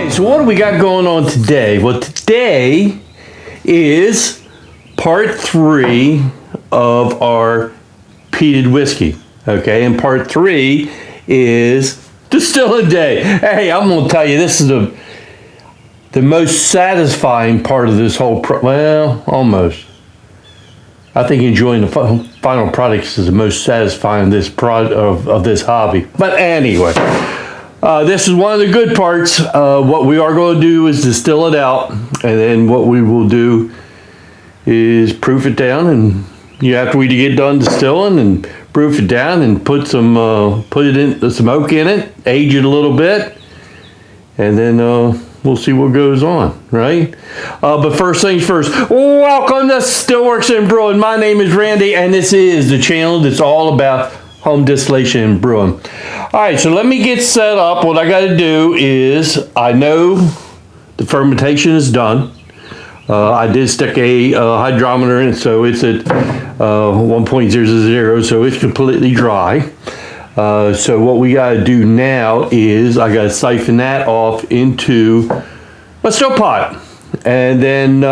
Okay, so what do we got going on today? Well, today is part 3 of our peated whiskey. Okay, and part 3 is distilling day. Hey, I'm going to tell you, this is the most satisfying part of this whole well, almost. I think enjoying the final products is the most satisfying of this hobby. But anyway, this is one of the good parts. What we are going to do is distill it out, and then what we will do is proof it down. And after we get done distilling and proof it down and put some oak in it, age it a little bit, and then we'll see what goes on, right? But first things first, welcome to Stillworks and Brewing. My name is Randy, and this is the channel that's all about home distillation and brewing. All right, so let me get set up. What I got to do is, I know the fermentation is done. I did stick a hydrometer in, so it's at 1.00, so it's completely dry. So what we got to do now is I got to siphon that off into a still pot, and then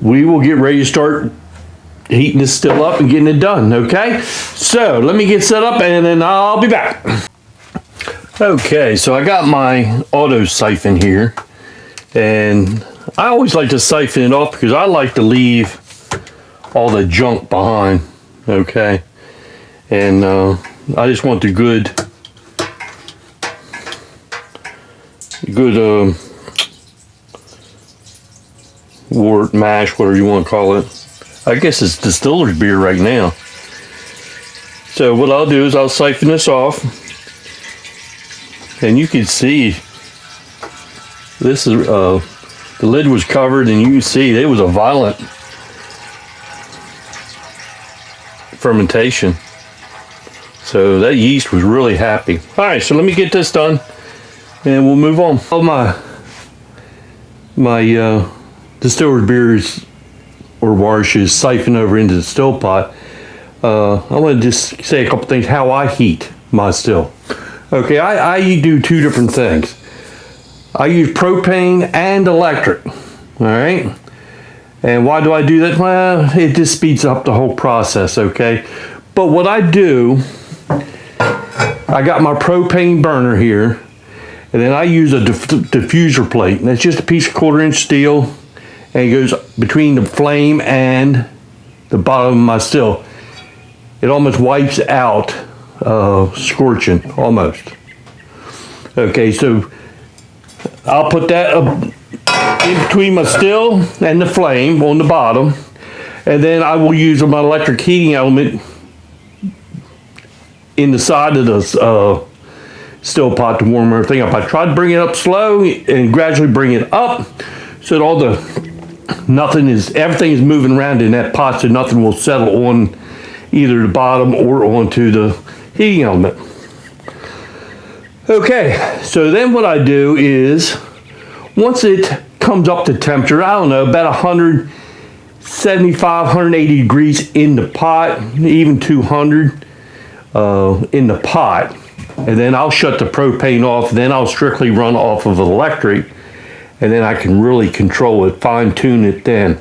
we will get ready to start heating this still up and getting it done. Okay, so let me get set up and then I'll be back. Okay, so I got my auto siphon here, and I always like to siphon it off because I like to leave all the junk behind. Okay, and I just want the good wort, mash, whatever you want to call it. I guess it's distiller's beer right now. So what I'll do is I'll siphon this off, and you can see this is the lid was covered, and you can see it was a violent fermentation. So that yeast was really happy. All right, so let me get this done, and we'll move on. All my distiller's beers or washes siphon over into the still pot. I want to just say a couple things how I heat my still. Okay, I do 2 different things. I use propane and electric. All right, and why do I do that? Well, it just speeds up the whole process. Okay, but what I do, I got my propane burner here, and then I use a diffuser plate, and that's just a piece of 1/4-inch steel, and it goes between the flame and the bottom of my still. It almost wipes out scorching, almost. Okay, so I'll put that in between my still and the flame on the bottom, and then I will use my electric heating element in the side of the still pot to warm everything up. I try to bring it up slow and gradually bring it up so that everything is moving around in that pot, so nothing will settle on either the bottom or onto the heating element. Okay, so then what I do is, once it comes up to temperature, I don't know, about 175, 180 degrees in the pot, even 200 in the pot, and then I'll shut the propane off, then I'll strictly run off of electric, and then I can really control it, fine tune it then.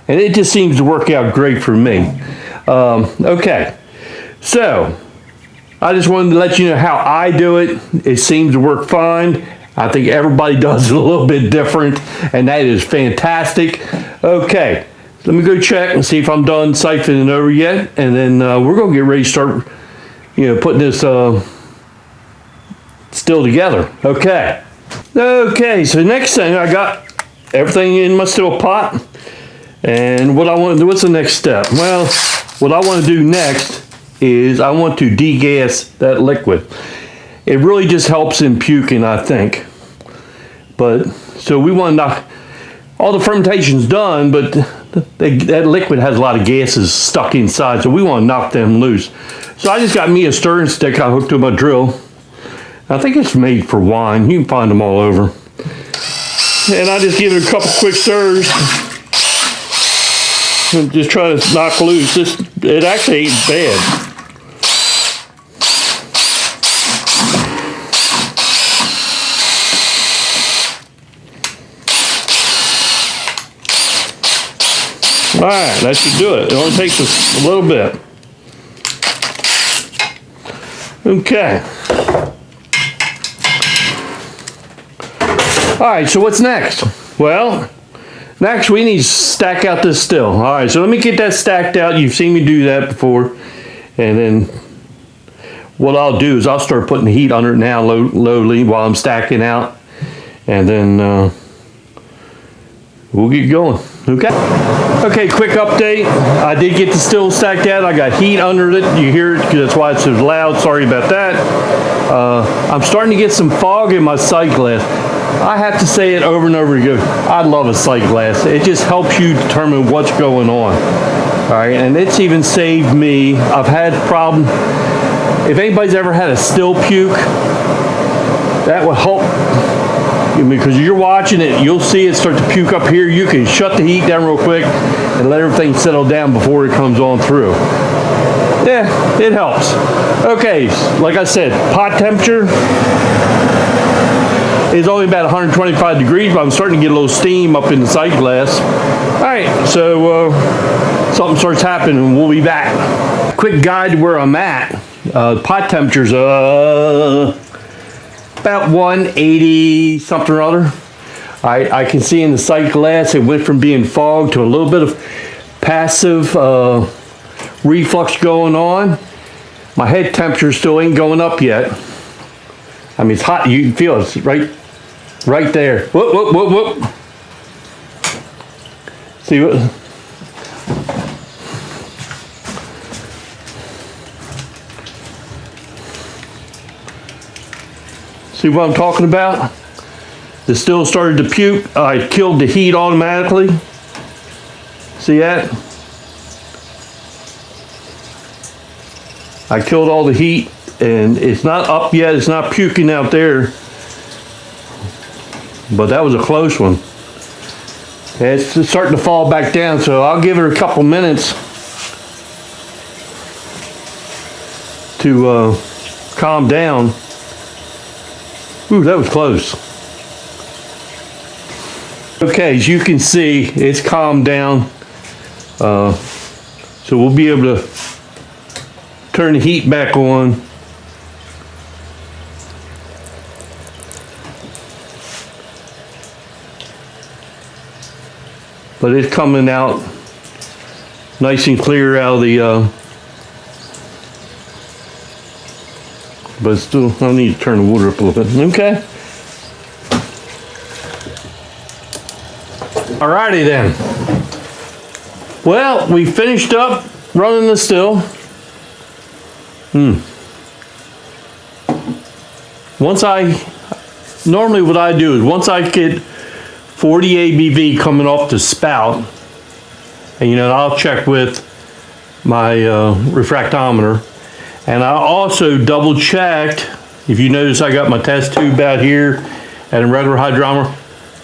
And it just seems to work out great for me. Okay, so I just wanted to let you know how I do it. It seems to work fine. I think everybody does it a little bit different, and that is fantastic. Okay, let me go check and see if I'm done siphoning over yet, and then we're going to get ready to start putting this still together. Okay, so next thing, I got everything in my still pot, and what I want to do, what's the next step? Well, what I want to do next is I want to degas that liquid. It really just helps in puking, I think. But so we want to knock all the fermentation's done, but that liquid has a lot of gases stuck inside, so we want to knock them loose. So I just got me a stirring stick I hooked to my drill. I think it's made for wine. You can find them all over. And I just give it a couple quick stirs and just try to knock loose. It actually ain't bad. All right, that should do it. It only takes us a little bit. Okay. All right, so what's next? Well, next we need to stack out this still. All right, so let me get that stacked out. You've seen me do that before. And then what I'll do is I'll start putting the heat under it now lowly while I'm stacking out. And then we'll get going. Okay. Okay, quick update. I did get the still stacked out. I got heat under it. You hear it because that's why it's so loud. Sorry about that. I'm starting to get some fog in my sight glass. I have to say it over and over again. I love a sight glass. It just helps you determine what's going on. All right, and it's even saved me. I've had problem. If anybody's ever had a still puke, that will help. Because you're watching it, you'll see it start to puke up here. You can shut the heat down real quick and let everything settle down before it comes on through. Yeah, it helps. Okay, like I said, pot temperature is only about 125 degrees, but I'm starting to get a little steam up in the sight glass. All right, so something starts happening and we'll be back. Quick guide to where I'm at. Pot temperature's about 180 something or other. I can see in the sight glass it went from being fogged to a little bit of passive reflux going on. My head temperature still ain't going up yet. I mean, it's hot. You can feel it. It's right there. Whoop, whoop, whoop, whoop. See what? See what I'm talking about? The still started to puke. I killed the heat automatically. See that? I killed all the heat and it's not up yet. It's not puking out there. But that was a close one. It's starting to fall back down, so I'll give it a couple minutes to calm down. Ooh, that was close. Okay, as you can see, it's calmed down. So we'll be able to turn the heat back on. But it's coming out nice and clear out of the but still, I need to turn the water up a little bit. Okay. Alrighty then. Well, we finished up running the still. Normally what I do is once I get 40 ABV coming off the spout, and I'll check with my refractometer. And I also double checked, if you notice I got my test tube out here and a regular hydrometer,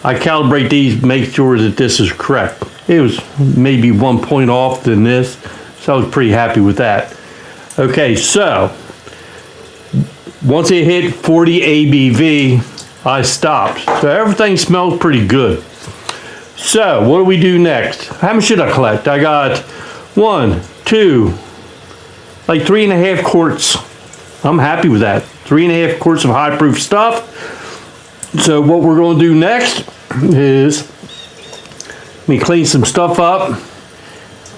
I calibrate these, make sure that this is correct. It was maybe 1 point off than this, so I was pretty happy with that. Okay, so once it hit 40 ABV, I stopped. So everything smells pretty good. So what do we do next? How much should I collect? I got 1, 2, like 3.5 quarts. I'm happy with that. 3.5 quarts of high proof stuff. So what we're going to do next is let me clean some stuff up,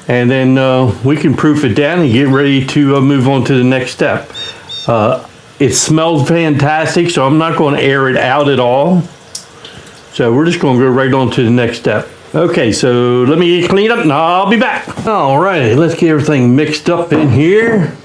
and then we can proof it down and get ready to move on to the next step. It smells fantastic, so I'm not going to air it out at all. So we're just going to go right on to the next step. Okay, so let me get cleaned up and I'll be back. All right, let's get everything mixed up in here.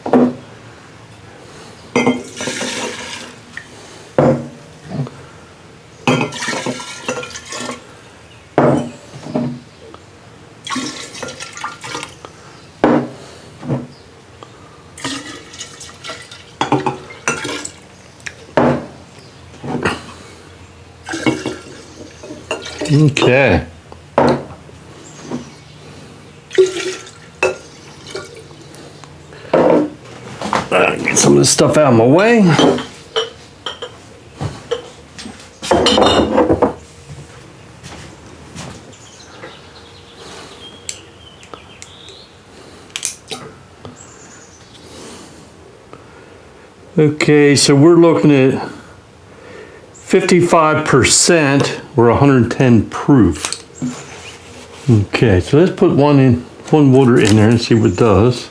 Okay. Get some of this stuff out of my way. Okay, so we're looking at 55% or 110 proof. Okay, so let's put one water in there and see what it does.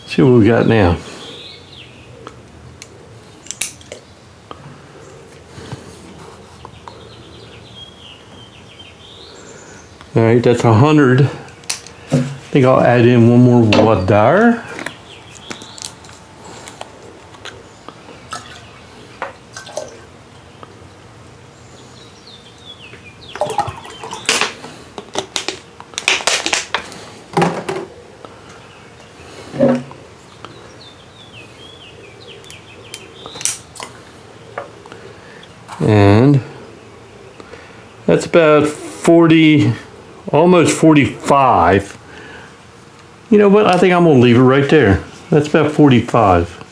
See what we got now. All right, that's 100. I think I'll add in one more water. And that's about 40, almost 45. You know what? I think I'm going to leave it right there. That's about 45.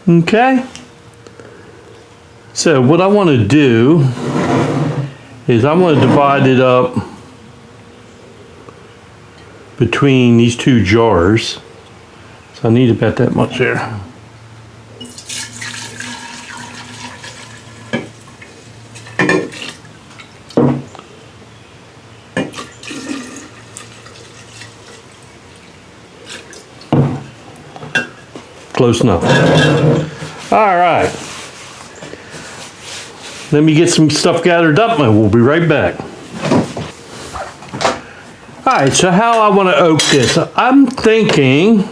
Okay. So what I want to do is I'm going to divide it up between these two jars. So I need about that much there. Close enough. All right. Let me get some stuff gathered up and we'll be right back. All right, so how I want to oak this, I'm thinking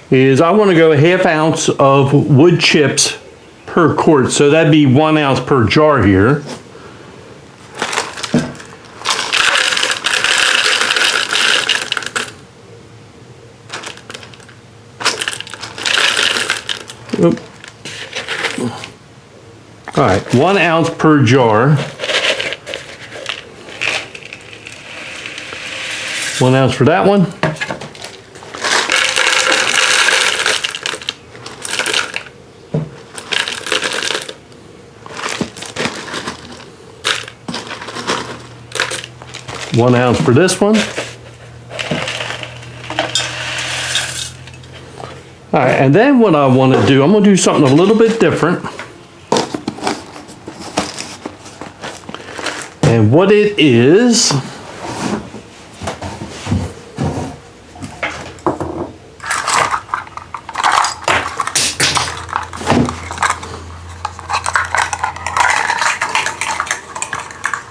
is I want to go a ½ ounce of wood chips per quart. So that'd be 1 ounce per jar here. Oop. All right, 1 ounce per jar. 1 ounce for that one. One ounce for this one. All right, and then what I want to do, I'm going to do something a little bit different. And what it is,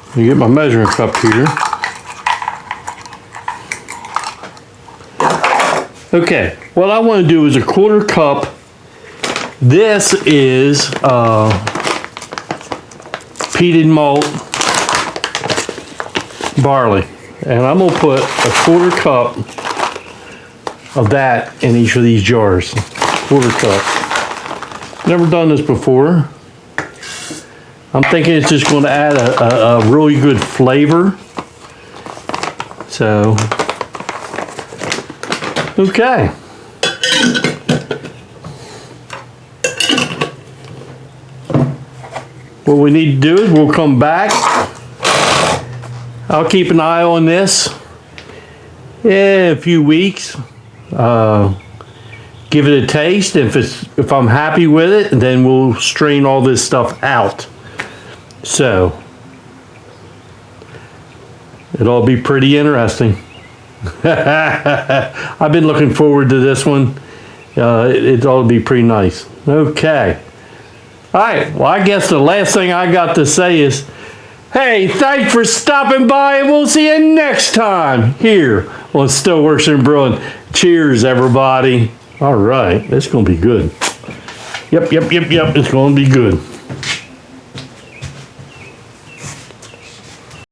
let me get my measuring cup here. Okay, what I want to do is a 1/4 cup. This is peated malt barley. And I'm going to put a 1/4 cup of that in each of these jars. 1/4 cup. Never done this before. I'm thinking it's just going to add a really good flavor. So, okay. What we need to do is we'll come back. I'll keep an eye on this in a few weeks. Give it a taste. If I'm happy with it, then we'll strain all this stuff out. So, it'll be pretty interesting. I've been looking forward to this one. It ought to be pretty nice. Okay. All right. Well, I guess the last thing I got to say is, hey, thanks for stopping by, and we'll see you next time here on Stillworks and Brewing. Cheers, everybody. All right. It's going to be good. Yep. It's going to be good.